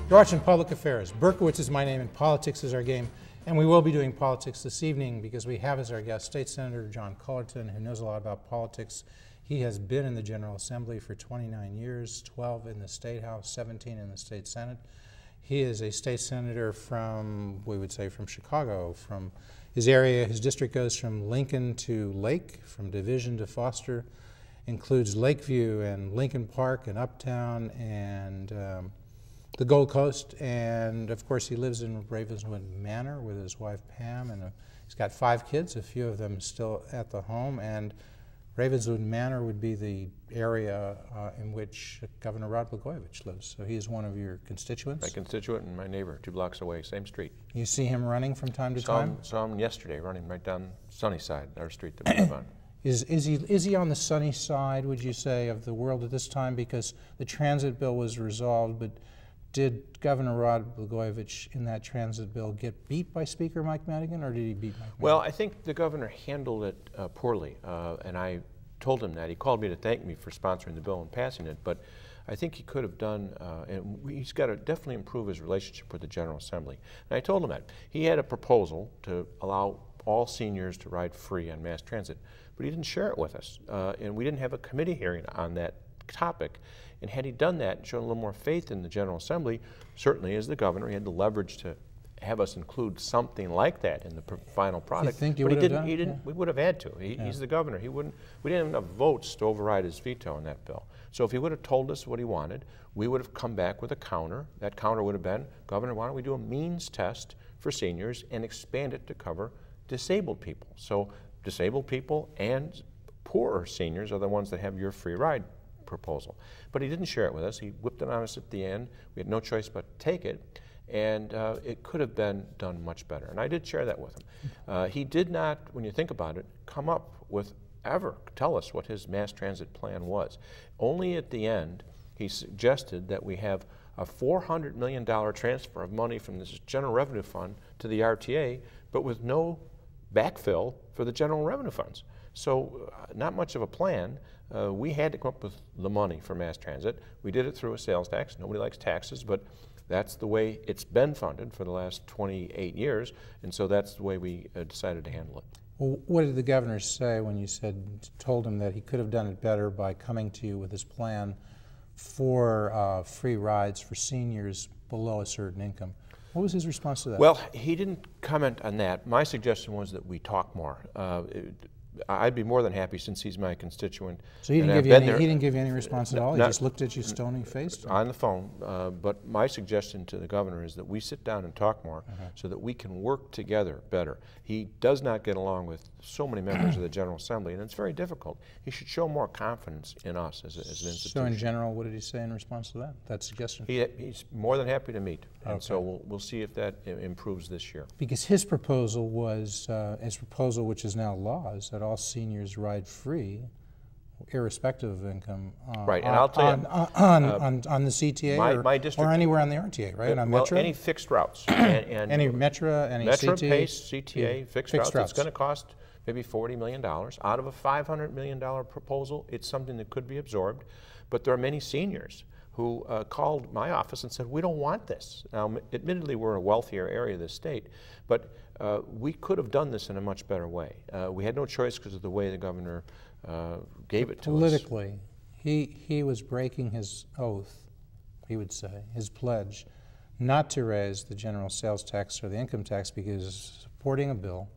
You're watching Public Affairs. Berkowitz is my name and politics is our game. And we will be doing politics this evening because we have as our guest State Senator John Cullerton, who knows a lot about politics. He has been in the General Assembly for 29 years, 12 in the State House, 17 in the State Senate. He is a state senator from, we would say, from Chicago. From his area, his district goes from Lincoln to Lake, from Division to Foster, includes Lakeview and Lincoln Park and Uptown and the Gold Coast, and of course he lives in Ravenswood Manor with his wife Pam, and he's got 5 kids, a few of them still at the home, and Ravenswood Manor would be the area in which Governor Rod Blagojevich lives. So he is one of your constituents? My constituent and my neighbor, 2 blocks away, same street. You see him running from time to time? Saw him yesterday running right down Sunnyside, our street that we live on. Is he on the sunny side, would you say, of the world at this time? Because the transit bill was resolved, but did Governor Rod Blagojevich in that transit bill get beat by Speaker Mike Madigan, or did he beat Mike Madigan? Well, I think the governor handled it poorly, and I told him that. He called me to thank me for sponsoring the bill and passing it, but I think he could have done, and he's got to definitely improve his relationship with the General Assembly. And I told him that. He had a proposal to allow all seniors to ride free on mass transit, but he didn't share it with us, and we didn't have a committee hearing on that topic. And had he done that and shown a little more faith in the General Assembly, certainly as the governor, he had the leverage to have us include something like that in the final product. You think you but would he didn't. Done? He didn't. Yeah. We would have had to. He's the governor. He wouldn't. We didn't have enough votes to override his veto on that bill. So if he would have told us what he wanted, we would have come back with a counter. That counter would have been, Governor, why don't we do a means test for seniors and expand it to cover disabled people? So disabled people and poorer seniors are the ones that have your free ride proposal. But he didn't share it with us. He whipped it on us at the end. We had no choice but to take it, and it could have been done much better. And I did share that with him. He did not, when you think about it, come up with tell us what his mass transit plan was. Only at the end, he suggested that we have a $400 million transfer of money from this general revenue fund to the RTA, but with no backfill for the general revenue funds. So not much of a plan. We had to come up with the money for mass transit. We did it through a sales tax. Nobody likes taxes, but that's the way it's been funded for the last 28 years, and so that's the way we decided to handle it. Well, what did the governor say when you told him that he could have done it better by coming to you with his plan for free rides for seniors below a certain income? What was his response to that? Well, he didn't comment on that. My suggestion was that we talk more. I'd be more than happy, since he's my constituent. So he didn't give you any response at all? He just looked at you stony-faced? On the phone. But my suggestion to the governor is that we sit down and talk more so that we can work together better. He does not get along with so many members of the General Assembly, and it's very difficult. He should show more confidence in us as an institution. So in general, what did he say in response to that suggestion? He's more than happy to meet, and so we'll see if that improves this year. Because his proposal was, which is now law, is that all seniors ride free, irrespective of income, right, and I'll tell you, on the CTA my district, or anywher on the RTA, right? On well, Metro? any fixed routes. and any Metro, any Metro, CTA? Pace, CTA, fixed routes. It's going to cost maybe $40 million. Out of a $500 million proposal, it's something that could be absorbed. But there are many seniors who called my office and said, we don't want this. Now, admittedly, we're in a wealthier area of the state, but we could have done this in a much better way. We had no choice because of the way the governor gave it to us. Politically, he was breaking his oath, he would say, his pledge, not to raise the general sales tax or the income tax, because he was supporting a bill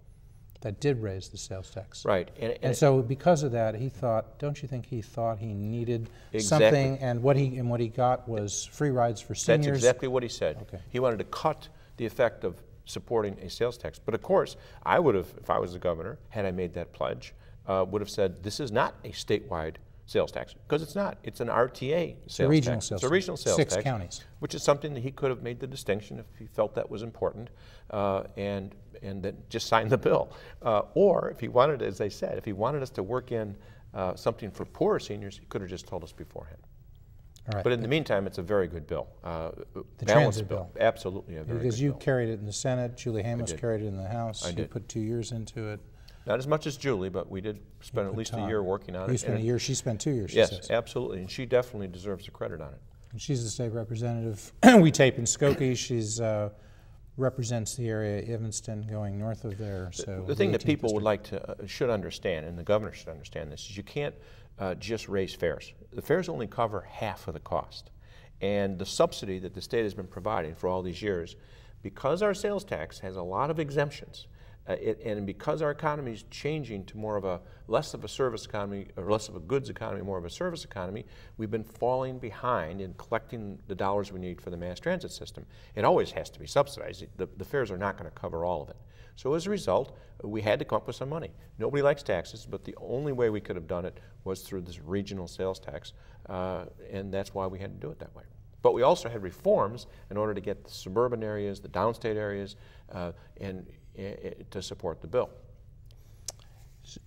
that did raise the sales tax. Right. And so because of that, he thought, don't you think he thought he needed something, and what he got was free rides for seniors? That's exactly what he said. Okay. He wanted to cut the effect of supporting a sales tax. But of course, I would have, if I was the governor, had I made that pledge, would have said, this is not a statewide sales tax, because it's not. It's an RTA sales tax. It's a regional sales tax. 6 counties. Which is something that he could have made the distinction if he felt that was important, and then just signed the bill. Or if he wanted, as I said, if he wanted us to work in something for poorer seniors, he could have just told us beforehand. All right. But in the meantime, it's a very good bill. The transit bill. Absolutely a very good bill. Because you carried it in the Senate, Julie Hamos carried it in the House. I did. You put 2 years into it. Not as much as Julie, but we did spend at least a year working on it. You spent a year, she spent 2 years, she yes, says. Absolutely, and she definitely deserves the credit on it. And she's the state representative. We tape in Skokie. She's represents the area, Evanston, going north of there. So the thing that people would like to should understand, and the governor should understand this, is you can't just raise fares. The fares only cover half of the cost, and the subsidy that the state has been providing for all these years, because our sales tax has a lot of exemptions. And because our economy is changing to more of a less of a service economy, or less of a goods economy, more of a service economy, we've been falling behind in collecting the dollars we need for the mass transit system. It always has to be subsidized. The fares are not going to cover all of it. So as a result, we had to come up with some money. Nobody likes taxes, but the only way we could have done it was through this regional sales tax, and that's why we had to do it that way. But we also had reforms in order to get the suburban areas, the downstate areas, to support the bill.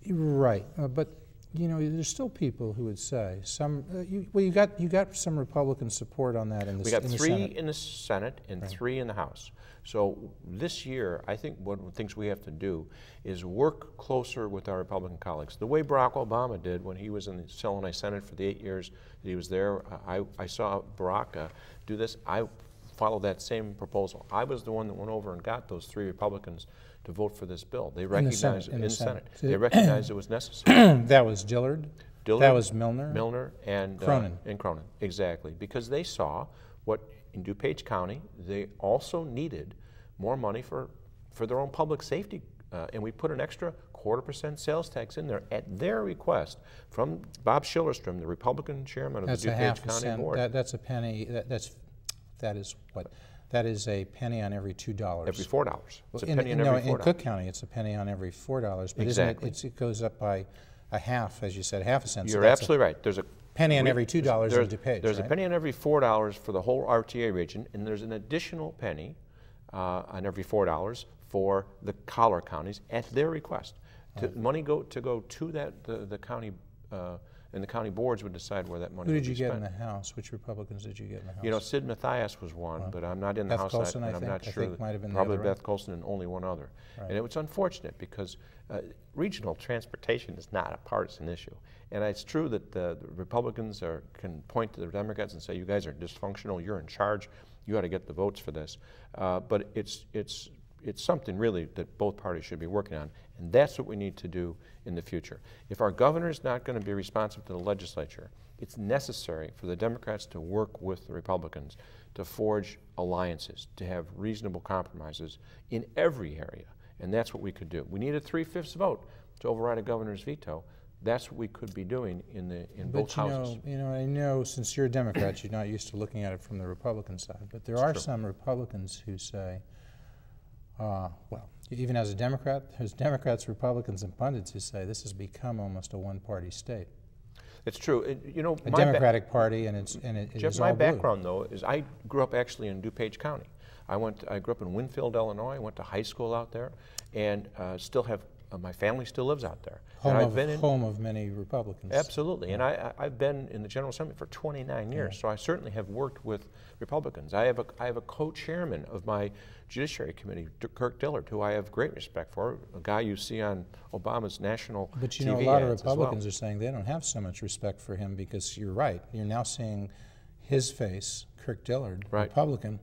Right, but you know, there's still people who would say some. You got some Republican support on that in the Senate. We got 3 in the Senate and 3 in the House. So this year, I think one of the things we have to do is work closer with our Republican colleagues. The way Barack Obama did when he was in the Illinois Senate for the 8 years that he was there. I saw Barack do this. I followed that same proposal. I was the one that went over and got those 3 Republicans to vote for this bill. They recognized in the Senate. They recognized it was necessary. That was Dillard. That was Milner. Milner and Cronin. Exactly, because they saw what in DuPage County they also needed more money for their own public safety, and we put an extra 1/4% sales tax in there at their request from Bob Schillerstrom, the Republican chairman of the DuPage County Board. That's a penny. That is what? That is a penny on every $2. Every $4. It's a penny on every $4. In Cook County, it's a penny on every $4. But exactly. It goes up by a half, as you said, half a cent. You're absolutely right. There's a penny on every $2 in DuPage. There's a penny on every $4 for the whole RTA region, and there's an additional penny on every $4 for the collar counties at their request. Money go to that the county. And the county boards would decide where that money would be spent. Who did you get in the House? Which Republicans did you get in the House? You know, Sid Mathias was one, but I'm not in the House. Colson, and I'm not sure. I think might have been probably the other Beth Colson and only one other. Right. And it was unfortunate because regional transportation is not a partisan issue. And it's true that the Republicans can point to the Democrats and say, you guys are dysfunctional, you're in charge, you ought to get the votes for this. But it's something really that both parties should be working on, and that's what we need to do in the future. If our governor is not going to be responsive to the legislature, it's necessary for the Democrats to work with the Republicans to forge alliances, to have reasonable compromises in every area, and that's what we could do. We need a 3/5 vote to override a governor's veto. That's what we could be doing in both houses. You know, I know since you're a Democrat, you're not used to looking at it from the Republican side, but there are some Republicans who say, well, even as a Democrat, there's Democrats, Republicans, and pundits who say this has become almost a one-party state. It's true. You know, a Democratic Party, and it Jeff, is my all background, though, is I grew up actually in DuPage County. I grew up in Winfield, Illinois. I went to high school out there, and still have my family still lives out there. Home of many Republicans. Absolutely, and I've been in the General Assembly for 29 years, so I certainly have worked with Republicans. I have a co-chairman of my Judiciary Committee, Kirk Dillard, who I have great respect for, a guy you see on Obama's national TV. But you know, a lot of Republicans are saying they don't have so much respect for him because you're right. You're now seeing his face, Kirk Dillard, Republican,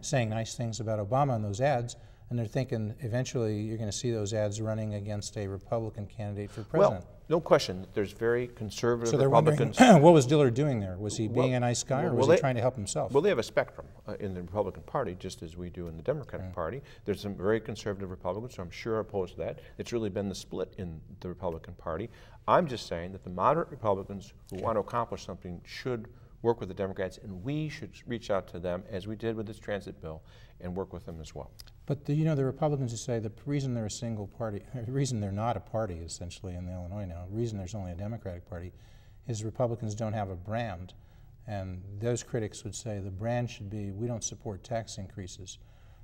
saying nice things about Obama in those ads. And they're thinking eventually you're going to see those ads running against a Republican candidate for president. Well, no question. There's very conservative so they're Republicans. What was Dillard doing there? Was he being a nice guy, or was he trying to help himself? Well, they have a spectrum in the Republican Party, just as we do in the Democratic Party. There's some very conservative Republicans, so I'm sure opposed to that. It's really been the split in the Republican Party. I'm just saying that the moderate Republicans who want to accomplish something should work with the Democrats, and we should reach out to them, as we did with this transit bill, and work with them as well. But you know, the Republicans who say the reason they're a single party, the reason they're not a party essentially in Illinois now, the reason there's only a Democratic Party, is Republicans don't have a brand. And those critics would say the brand should be, we don't support tax increases.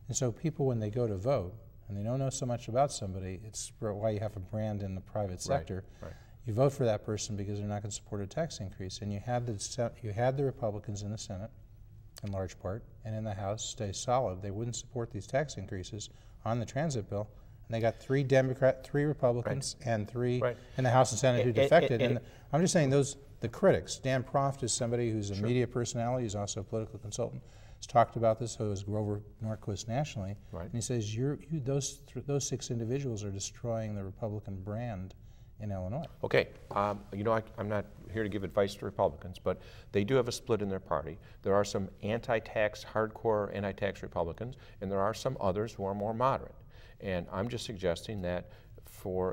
And so people, when they go to vote, and they don't know so much about somebody, it's why you have a brand in the private sector. Right. You vote for that person because they're not going to support a tax increase. And you had the Republicans in the Senate, in large part, and in the House stay solid. They wouldn't support these tax increases on the transit bill, And they got 3 Republicans, and 3 in the House and Senate who defected. And I'm just saying the critics. Dan Proft is somebody who's a media personality. He's also a political consultant. He's talked about this. So is Grover Norquist nationally. And he says those 6 individuals are destroying the Republican brand in Illinois. Okay, you know, I'm not here to give advice to Republicans, but they do have a split in their party. There are some anti-tax, hardcore anti-tax Republicans, and there are some others who are more moderate. And I'm just suggesting that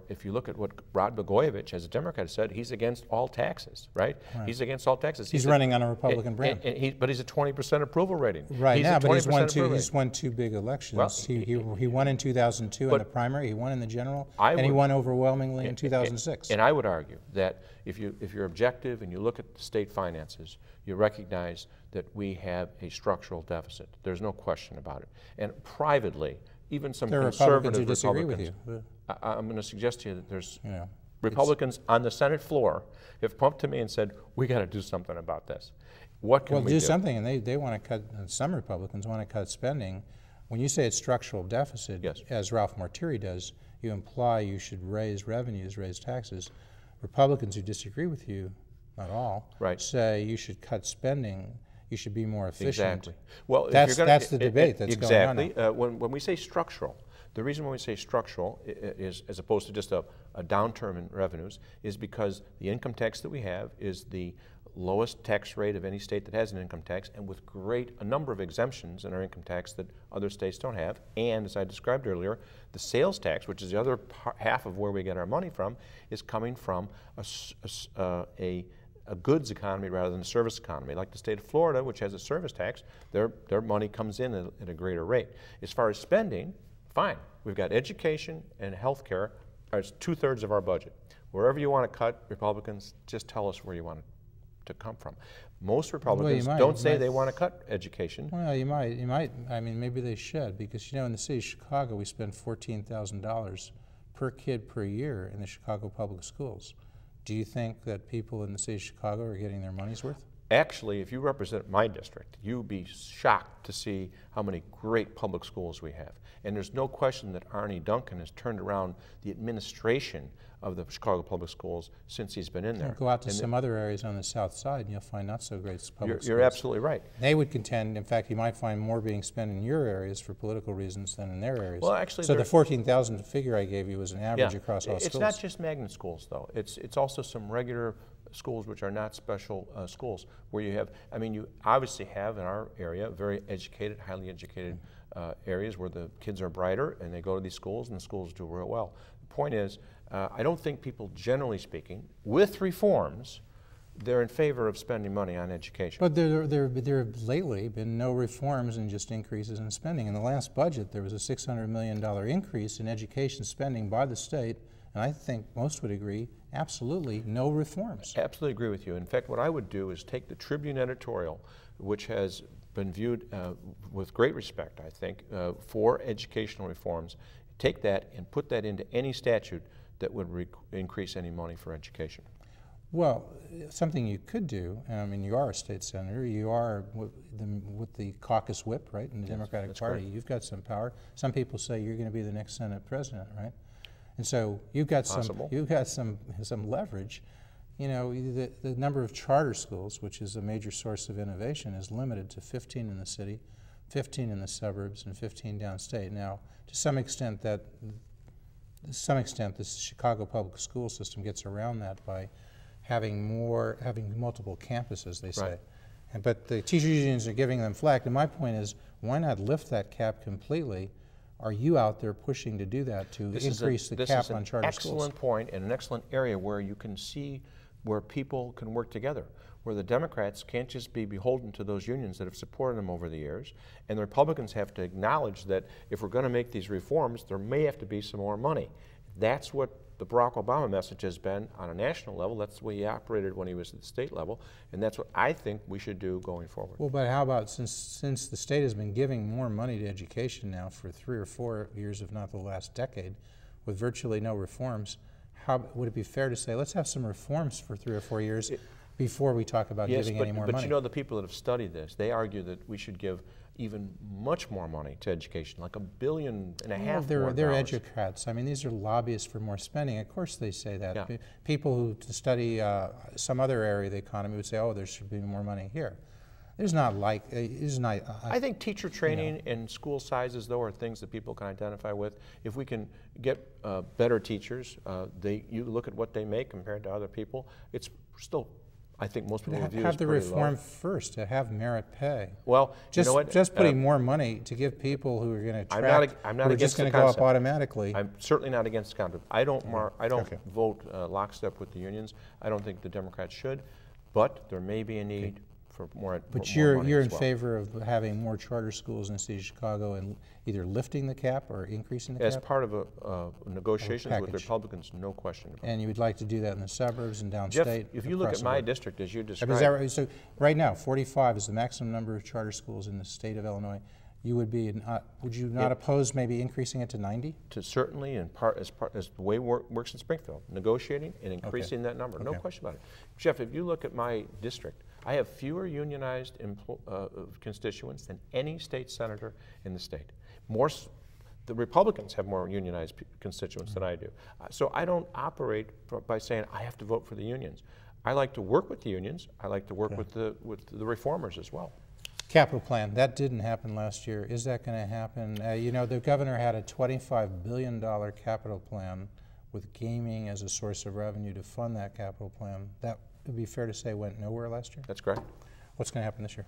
if you look at what Rod Blagojevich, as a Democrat, said, he's against all taxes, right? He's against all taxes. He's running on a Republican brand. But he's a 20% approval rating. Right now, but he's won 2 big elections. Well, he won in 2002 in the primary, he won in the general, and he won overwhelmingly in 2006. And I would argue that if you're objective and you look at the state finances, you recognize that we have a structural deficit. There's no question about it. And privately, even some conservative Republicans who disagree with you. I'm going to suggest to you that there's Republicans on the Senate floor have pumped to me and said, we got to do something about this. What can we do? Well, do something, and they want to cut, some Republicans want to cut spending. When you say it's structural deficit, as Ralph Mortieri does, you imply you should raise revenues, raise taxes. Republicans who disagree with you, not all, say you should cut spending, you should be more efficient. Exactly. Well, that's the debate that's going on. Exactly. When we say structural, the reason when we say structural is, as opposed to just a downturn in revenues, is because the income tax that we have is the lowest tax rate of any state that has an income tax, and with a number of exemptions in our income tax that other states don't have. And as I described earlier, the sales tax, which is the other half of where we get our money from, is coming from a goods economy rather than a service economy. Like the state of Florida, which has a service tax, their money comes in at a greater rate. As far as spending, fine. We've got education and health care as 2/3 of our budget. Wherever you want to cut, Republicans, just tell us where you want it to come from. Most Republicans don't say they want to cut education. Well, you might. I mean, maybe they should, because in the city of Chicago, we spend $14,000 per kid per year in the Chicago public schools. Do you think that people in the city of Chicago are getting their money's worth? Actually, if you represent my district, you'd be shocked to see how many great public schools we have. And there's no question that Arnie Duncan has turned around the administration of the Chicago public schools since he's been in there. Go out to some other areas on the south side and you'll find not so great public schools. You're absolutely right. They would contend, in fact, you might find more being spent in your areas for political reasons than in their areas. Well, actually, so the 14,000 figure I gave you was an average across all schools. It's not just magnet schools, though. It's also some regular schools which are not special schools, where you have, I mean, you obviously have in our area very educated, highly educated areas where the kids are brighter and they go to these schools and the schools do real well. The point is, I don't think people, generally speaking, with reforms, they're in favor of spending money on education. But there have lately been no reforms and just increases in spending. In the last budget, there was a $600 million increase in education spending by the state, and I think most would agree, absolutely no reforms. Absolutely agree with you. In fact, what I would do is take the Tribune editorial, which has been viewed with great respect, I think, for educational reforms, take that and put that into any statute that would increase any money for education. Well, something you could do, I mean, you are a state senator, you are with the caucus whip, right, in the Democratic Party. Correct. You've got some power. Some people say you're going to be the next Senate president, right? And so you've got some leverage. You know, the number of charter schools, which is a major source of innovation, is limited to 15 in the city, 15 in the suburbs, and 15 downstate. Now, to some extent, the Chicago public school system gets around that by having multiple campuses, they say. Right. But the teachers unions are giving them flack. And my point is, why not lift that cap completely? Are you out there pushing to do that, to increase the cap on charter schools? This is an excellent point and an excellent area where you can see where people can work together, where the Democrats can't just be beholden to those unions that have supported them over the years, and the Republicans have to acknowledge that if we're going to make these reforms, there may have to be some more money. That's what the Barack Obama message has been on a national level. That's the way he operated when he was at the state level, and that's what I think we should do going forward. Well, but how about, since the state has been giving more money to education now for 3 or 4 years, if not the last decade, with virtually no reforms, how would it be fair to say, let's have some reforms for 3 or 4 years before we talk about giving any more money? But you know, the people that have studied this, they argue that we should give even much more money to education, like $1.5 billion more. They're educrats. I mean, these are lobbyists for more spending. Of course they say that. Yeah. People who study some other area of the economy would say, oh, there should be more money here. There's not like, I think teacher training and school sizes, though, are things that people can identify with. If we can get better teachers, you look at what they make compared to other people, it's still, I think most people view have the reform low. First to have merit pay. Well, just, you know what? Just putting more money to give people who are going to attract, I'm not just going to go up automatically. I'm certainly not against the concept. I don't vote lockstep with the unions. I don't think the Democrats should, but there may be a need for more. But you're in favor of having more charter schools in the city of Chicago and either lifting the cap or increasing the cap? As part of a negotiations with Republicans, no question about it. And you would like to do that in the suburbs and downstate? Jeff, if you look at my district as you described. Is that right? So right now, 45 is the maximum number of charter schools in the state of Illinois. You would be, would you not oppose maybe increasing it to 90? To certainly, as the way it works in Springfield, negotiating and increasing that number, no question about it. Jeff, if you look at my district, I have fewer unionized constituents than any state senator in the state. The Republicans have more unionized constituents than I do. So I don't operate by saying I have to vote for the unions. I like to work with the unions. I like to work with the reformers as well. Capital plan, that didn't happen last year. Is that going to happen? You know, the governor had a $25 billion capital plan with gaming as a source of revenue to fund that capital plan. That would be fair to say went nowhere last year? That's correct. What's going to happen this year?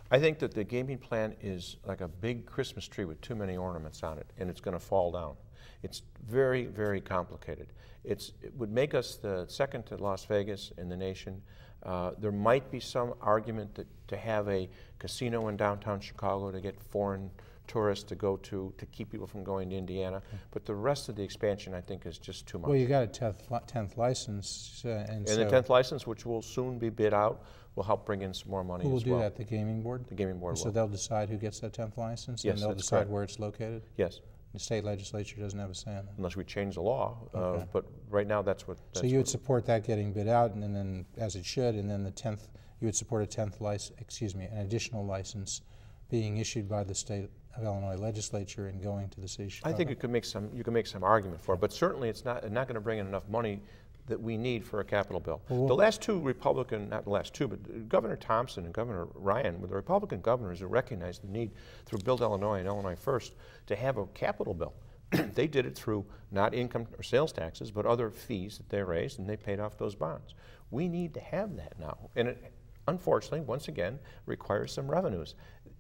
I think that the gaming plan is like a big Christmas tree with too many ornaments on it, and it's going to fall down. It's very, very complicated. It would make us the second to Las Vegas in the nation. There might be some argument to have a casino in downtown Chicago to get foreign tourists to go to keep people from going to Indiana. But the rest of the expansion, I think, is just too much. Well, you got a 10th license. And the 10th license, which will soon be bid out, will help bring in some more money as well. Who will do that? The gaming board? The gaming board will. So they'll decide who gets that 10th license? Yes, and they'll decide correct. Where it's located? Yes. The state legislature doesn't have a say on that? Unless we change the law, but right now that's what... So you would support that getting bid out, and then, as it should, and then the 10th, you would support a 10th license, excuse me, an additional license being issued by the state of Illinois legislature and going to the city of Chicago? I think you can make some argument for it, but certainly it's not going to bring in enough money that we need for a capital bill. Well, the last two Republican, not the last two, but Governor Thompson and Governor Ryan were the Republican governors who recognized the need through Build Illinois and Illinois First to have a capital bill. They did it through not income or sales taxes, but other fees that they raised, and they paid off those bonds. We need to have that now, and it, unfortunately, once again, requires some revenues.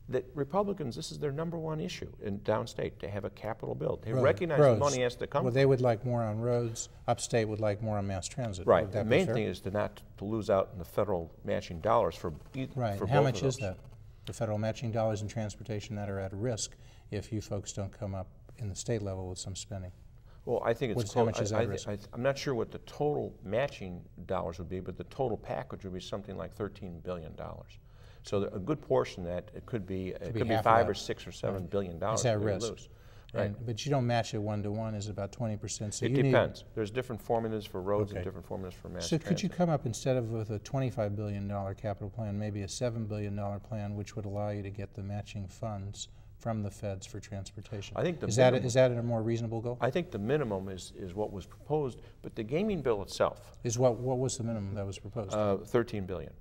The Republicans, this is their #1 issue in downstate, to have a capital bill. They recognize the money has to come. Well, they would like more on roads. Upstate would like more on mass transit. Right. The main thing is not to lose out in the federal matching dollars for right. For how both much of those. is that? The federal matching dollars in transportation that are at risk if you folks don't come up in the state level with some spending. Well, I think it's how much is at risk? I'm not sure what the total matching dollars would be, but the total package would be something like $13 billion. So a good portion of that, it could be $5 or $6 or $7 billion. It's at risk. Lose. Right. But you don't match it 1-to-1. Is about 20%. So it depends. There's different formulas for roads and different formulas for mass transit. So could you come up, instead of with a $25 billion capital plan, maybe a $7 billion plan, which would allow you to get the matching funds from the feds for transportation? I think is that a more reasonable goal? I think the minimum is what was proposed, but the gaming bill itself is what was the minimum that was proposed? $13 billion.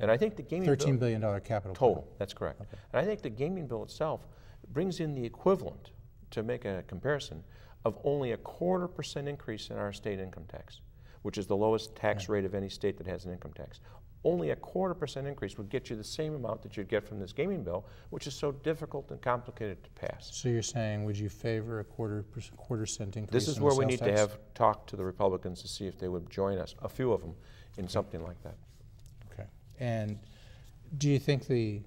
And I think the gaming $13 billion capital total. Plan. That's correct. Okay. And I think the gaming bill itself brings in the equivalent, to make a comparison, of only a 1/4% increase in our state income tax, which is the lowest tax rate of any state that has an income tax. Only a 1/4% increase would get you the same amount that you'd get from this gaming bill, which is so difficult and complicated to pass. So you're saying, would you favor a quarter cent increase? This is where we need to have talked to the Republicans to see if they would join us, a few of them, in something like that. Okay. And do you think the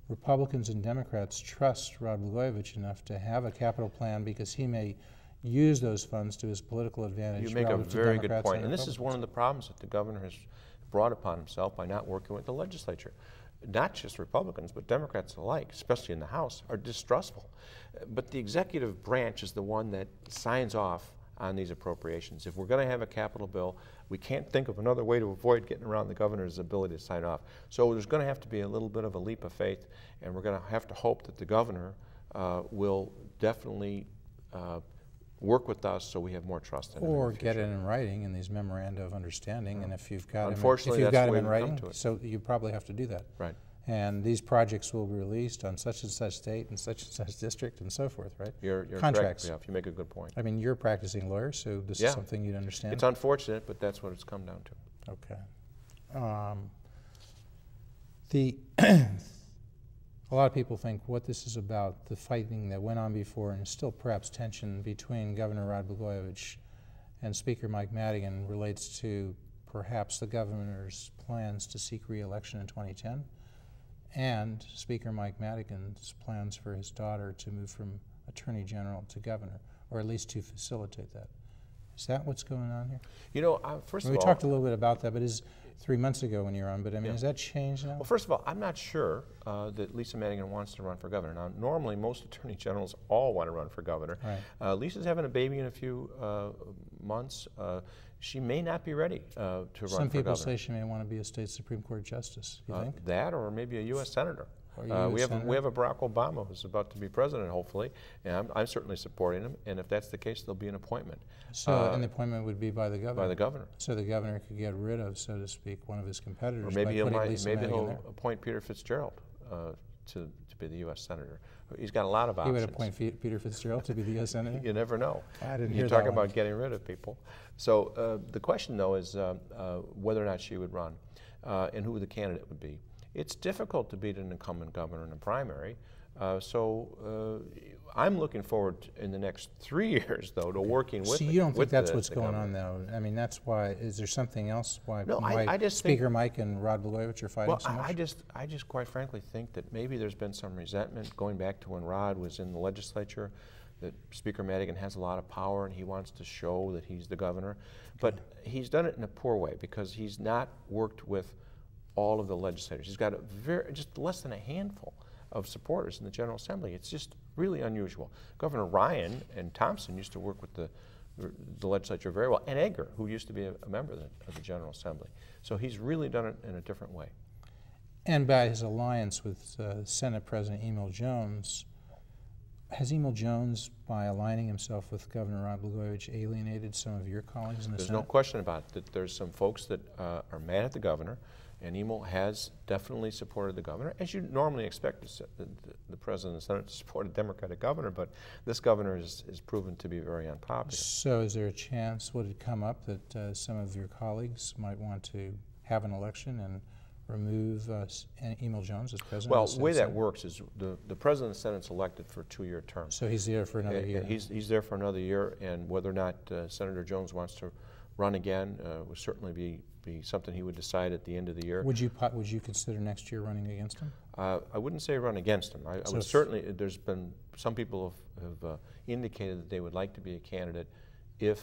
Republicans and Democrats trust Rod Blagojevich enough to have a capital plan, because he may use those funds to his political advantage? You make a very good point. And this is one of the problems that the governor has brought upon himself by not working with the legislature. Not just Republicans, but Democrats alike, especially in the House, are distrustful. But the executive branch is the one that signs off on these appropriations. If we're going to have a capital bill, We can't think of another way to avoid getting around the governor's ability to sign off. So there's going to have to be a little bit of a leap of faith, and we're going to have to hope that the governor will definitely work with us so we have more trust in him. Or get it in writing in these memoranda of understanding, and if you've got Unfortunately, him in writing, so you probably have to do that. Right. And these projects will be released on such and such date and such district and so forth, right? You're contracts. Correct, yeah, you make a good point. I mean, you're a practicing lawyer, so this is something you'd understand. It's unfortunate, but that's what it's come down to. Okay. A lot of people think what this is about, the fighting that went on before and still perhaps tension between Governor Rod Blagojevich and Speaker Mike Madigan relates to perhaps the governor's plans to seek re-election in 2010 and Speaker Mike Madigan's plans for his daughter to move from Attorney General to Governor, or at least to facilitate that. Is that what's going on here? You know, first of all, we talked a little bit about that, but 3 months ago when you were on, but I mean, has that changed now? Well, first of all, I'm not sure that Lisa Madigan wants to run for governor. Now, normally most attorney generals all want to run for governor. Right. Lisa's having a baby in a few months. She may not be ready to run for governor. Some people say she may want to be a state Supreme Court justice. You think? That, or maybe a U.S. senator. We have a Barack Obama who's about to be president, hopefully, and I'm certainly supporting him. And if that's the case, there'll be an appointment. So, and the appointment would be by the governor. By the governor. So the governor could get rid of, so to speak, one of his competitors. Or maybe he'll appoint Peter Fitzgerald to be the U.S. senator. He's got a lot of options. He would appoint Peter Fitzgerald to be the U.S. senator. You never know. I didn't hear that. You talk about getting rid of people. So the question, though, is whether or not she would run and who the candidate would be. It's difficult to beat an incumbent governor in a primary, so I'm looking forward in the next 3 years, though, to working with. So you don't think that's what's going on, though? I mean, that's why. Is there something else why I just Speaker Mike and Rod Blagojevich are fighting so much? I just quite frankly think that maybe there's been some resentment going back to when Rod was in the legislature, that Speaker Madigan has a lot of power and he wants to show that he's the governor, but he's done it in a poor way because he's not worked with all of the legislators. He's got just less than a handful of supporters in the General Assembly. It's just really unusual. Governor Ryan and Thompson used to work with the legislature very well, and Edgar, who used to be a member of the General Assembly. So he's really done it in a different way. And by his alliance with Senate President Emil Jones, has Emil Jones, by aligning himself with Governor Rod Blagojevich, alienated some of your colleagues in the Senate? There's no question about it, that there's some folks that are mad at the governor, and Emil has definitely supported the governor, as you normally expect the President and the Senate to support a Democratic governor, but this governor is proven to be very unpopular. So is there a chance, would it come up that some of your colleagues might want to have an election and remove Emil Jones as president? Well, the way that works is the president of the Senate is elected for a 2-year term. So he's there for another year. He's there for another year, and whether or not Senator Jones wants to run again would certainly be something he would decide at the end of the year. Would you consider next year running against him? I wouldn't say run against him. I would certainly. There's been some people have indicated that they would like to be a candidate if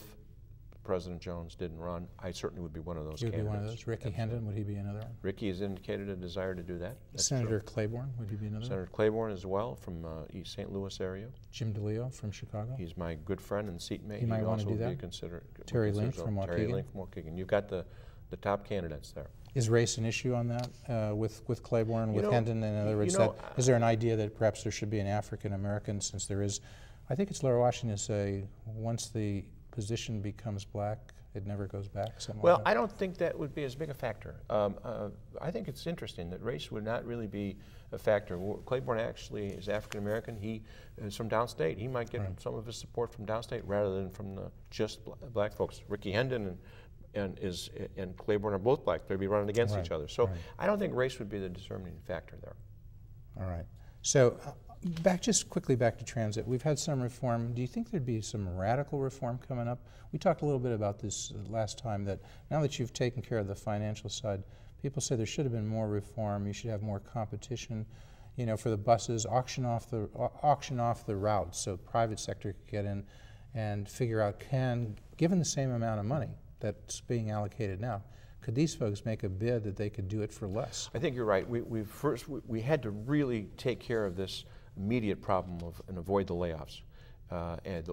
President Jones didn't run. I certainly would be one of those candidates. Would be one of those. Ricky Hendon, would he be another one? Ricky has indicated a desire to do that. Senator Claiborne, would he be another one? Senator Claiborne as well, from East St. Louis area. Jim DeLeo from Chicago. He's my good friend and seatmate. He might want to do that. Terry Link from Waukegan. Terry Link from Waukegan. You've got the top candidates there. Is race an issue on that with Claiborne, with Hendon? In other words, is there an idea that perhaps there should be an African American, since there is? I think it's Laura Washington say once the position becomes black, it never goes back. Well, I don't think that would be as big a factor. I think it's interesting that race would not really be a factor. Claiborne actually is African American. He is from downstate. He might get some of his support from downstate rather than from just black folks. Ricky Hendon and Claiborne are both black. They'd be running against each other. So I don't think race would be the determining factor there. All right. So just quickly back to transit. We've had some reform. Do you think there'd be some radical reform coming up? We talked a little bit about this last time, that now that you've taken care of the financial side, people say there should have been more reform. You should have more competition, for the buses, auction off the routes so private sector could get in and figure out, given the same amount of money that's being allocated now, could these folks make a bid that they could do it for less? I think you're right. We had to really take care of this immediate problem and avoid the layoffs. and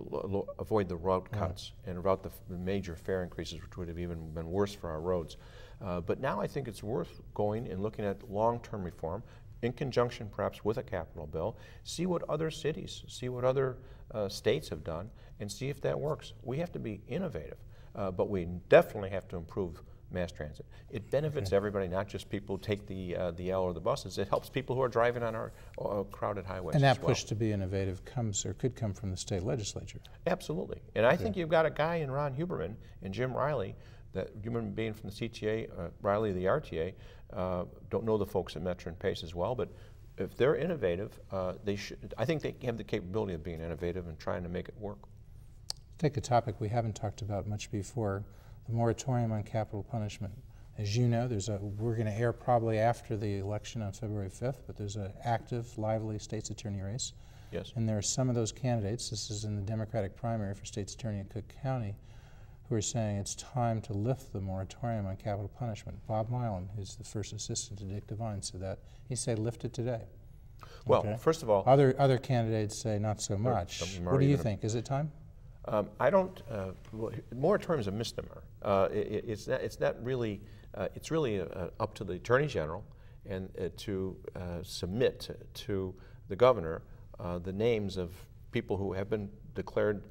avoid the road cuts and about the major fare increases, which would have even been worse for our roads. But now I think it's worth going and looking at long-term reform in conjunction perhaps with a capital bill, see what other cities, see what other states have done, and see if that works. We have to be innovative, but we definitely have to improve mass transit. It benefits everybody, not just people who take the L or the buses. It helps people who are driving on our crowded highways. And that push to be innovative comes or could come from the state legislature. Absolutely. And I think you've got a guy in Ron Huberman and Jim Riley, that human being from the CTA, Riley the RTA, don't know the folks at Metro and Pace as well, but if they're innovative, they should. I think they have the capability of being innovative and trying to make it work. Take a topic we haven't talked about much before, the moratorium on capital punishment. As you know, we're going to air probably after the election on February 5th, but there's an active, lively state's attorney race. Yes. And there are some of those candidates, this is in the Democratic primary for state's attorney in Cook County, who are saying it's time to lift the moratorium on capital punishment. Bob Milam, who's the first assistant to Dick Devine, said that. He said lift it today. Well, first of all, other candidates say not so much. What do you think? Is it time? I don't. Moratorium is a misnomer. It's not really. It's really up to the Attorney General and to submit to the governor the names of people who have been declared,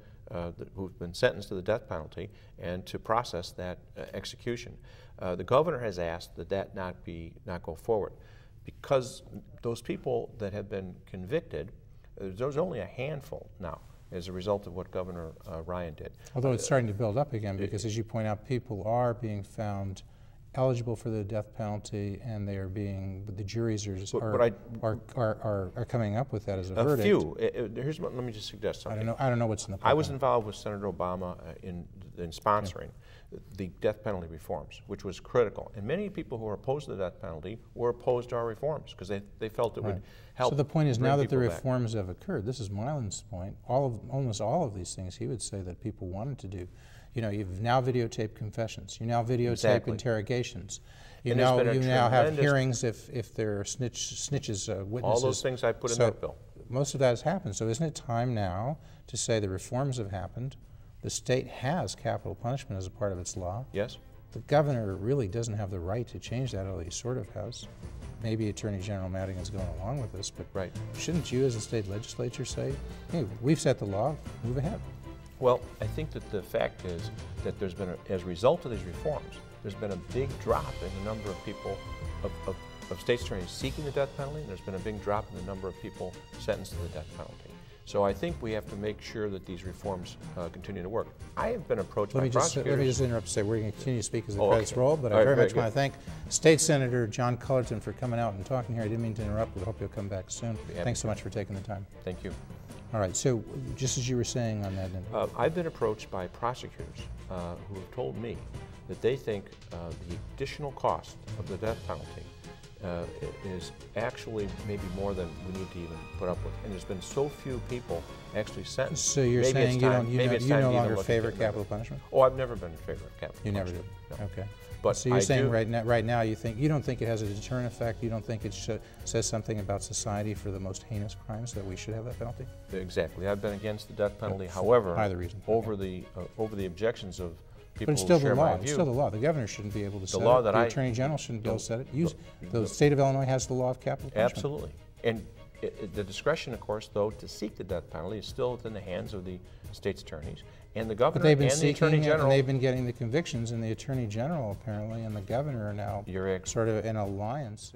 who've been sentenced to the death penalty, and to process that execution. The governor has asked that not go forward, because those people that have been convicted, there's only a handful now as a result of what Governor Ryan did. Although it's starting to build up again, because as you point out, people are being found eligible for the death penalty, and they are being, the juries are coming up with that as a verdict. A few. Here's what, let me just suggest something. I don't know what's in the pipeline. I was involved with Senator Obama in sponsoring the death penalty reforms, which was critical. And many people who are opposed to the death penalty were opposed to our reforms because they felt it would help. So the point is, now that the back. reforms have occurred, this is Milan's point, almost all of these things he would say that people wanted to do. You know, you've now videotaped confessions. You now videotape interrogations. You now have hearings if there are snitches, witnesses. All those things I put in that bill. Most of that has happened. So isn't it time now to say the reforms have happened? The state has capital punishment as a part of its law. Yes. The governor really doesn't have the right to change that, although he sort of has. Maybe Attorney General Madigan's going along with this, but shouldn't you as a state legislature say, hey, we've set the law, move ahead? Well, I think that the fact is that there's been, as a result of these reforms, there's been a big drop in the number of people, of state's attorneys seeking the death penalty, and there's been a big drop in the number of people sentenced to the death penalty. So I think we have to make sure that these reforms continue to work. I have been approached by prosecutors. Let me just interrupt and say we're going to continue to speak as the credits roll, but I very much want to thank State Senator John Cullerton for coming out and talking here. I didn't mean to interrupt, but I hope you'll come back soon. Thanks so much for taking the time. Thank you. All right, so just as you were saying on that. I've been approached by prosecutors who have told me that they think the additional cost of the death penalty is actually maybe more than we need to even put up with. And there's been so few people actually sentenced. So you're saying you no longer favor capital punishment? Oh, I've never been in favor of capital punishment. You never did? No. Okay. But so you're saying right now you don't think it has a deterrent effect? You don't think it says something about society for the most heinous crimes that we should have that penalty? Exactly. I've been against the death penalty. However, either reason. Over the objections of people but it's still who share the law. my view. It's still the law. The governor shouldn't be able to set it. The Attorney General shouldn't be able to set it. The state of Illinois has the law of capital punishment. Absolutely. And the discretion, of course, though, to seek the death penalty is still within the hands of the state's attorneys and the governor and the Attorney General. And they've been getting the convictions, and the Attorney General apparently and the governor are now sort of in alliance.